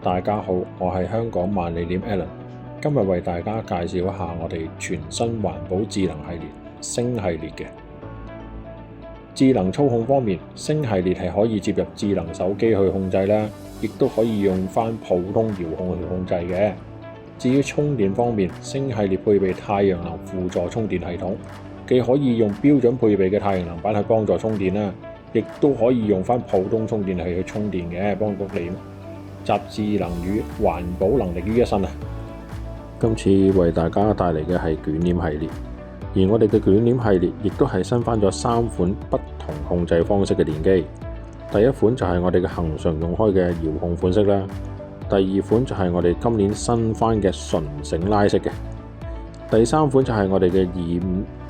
大家好，我係香港萬利點 Alan， 今日為大家介紹一下我哋全新環保智能系列星系列嘅智能操控方面，星系列係可以接入智能手機去控制啦，亦都可以用返普通遙控去控制嘅。至於充電方面，星系列配備太陽能輔助充電系統，既可以用標準配備嘅太陽能板去幫助充電啦，亦都可以用返普通充電器去充電嘅，幫到你集智能與環保能力於一身啊！今次為大家帶嚟嘅係捲簾系列，而我哋嘅捲簾系列亦都係新翻咗3款不同控制方式嘅電機。第一款就係我哋嘅恆常用開嘅遙控款式啦，第二款就係我哋今年新翻嘅純繩拉式嘅，第三款就係我哋嘅25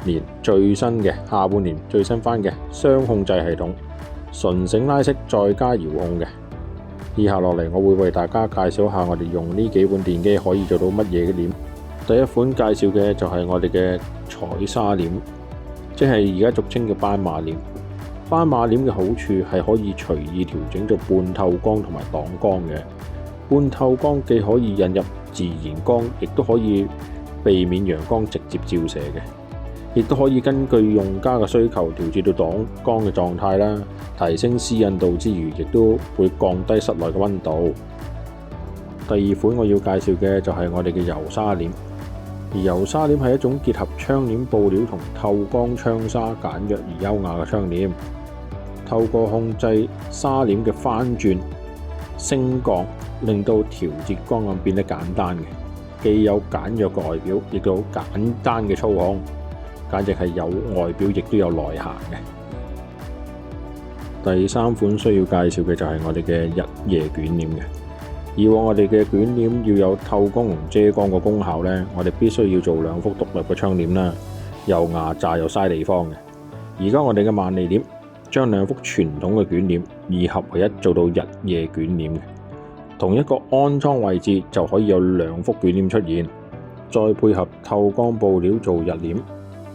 年最新嘅下半年最新翻嘅雙控制系統，純繩拉式再加遙控嘅。以下落嚟，我會為大家介紹下我哋用呢幾款電機可以做到乜嘢嘅簾。第一款介紹嘅就係我哋嘅彩紗簾，即係而家俗稱嘅斑馬簾。斑馬簾嘅好處係可以隨意調整做半透光同埋擋光嘅。半透光既可以引入自然光，亦都可以避免陽光直接照射嘅，亦都可以根據用家嘅需求調節到擋光嘅狀態啦，提升絲印度之餘，亦都會降低室內嘅溫度。第二款我要介紹嘅就係我哋嘅油紗簾，而油紗簾係一種結合窗簾布料同透光窗紗簡約而優雅嘅窗簾，透過控制紗簾嘅翻轉、升降，令到調節光暗變得簡單嘅，既有簡約嘅外表，亦都好簡單嘅操控，簡直係有外表亦都有內涵嘅。第三款需要介紹嘅就係我哋嘅日夜捲簾嘅。以往我哋嘅捲簾要有透光同遮光嘅功效呢，我哋必須要做2幅獨立嘅窗簾啦，又壓榨又嘥地方嘅。而家我哋嘅萬利簾將2幅傳統嘅捲簾二合為一，做到日夜捲簾嘅。同一個安裝位置就可以有2幅捲簾出現，再配合透光布料做日簾，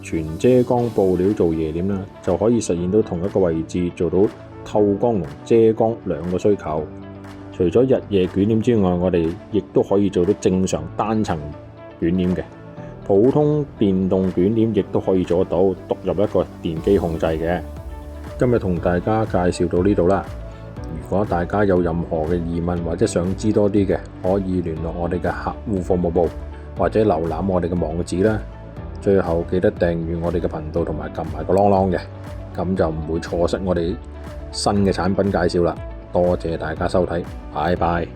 全遮光布料做夜簾啦，就可以實現到同一個位置做到透光同遮光2個需求。除咗日夜捲簾之外，我哋亦都可以做到正常單層捲簾嘅，普通電動捲簾亦都可以做得到，獨入一個電機控制嘅。今日同大家介紹到呢度啦。如果大家有任何嘅疑問或者想知多啲嘅，可以聯絡我哋嘅客戶服務部，或者瀏覽我哋嘅網址啦。最後記得訂閱我哋嘅頻道同埋撳埋個啷啷嘅，咁就唔會錯失我哋新嘅產品介紹啦。多謝大家收睇，拜拜。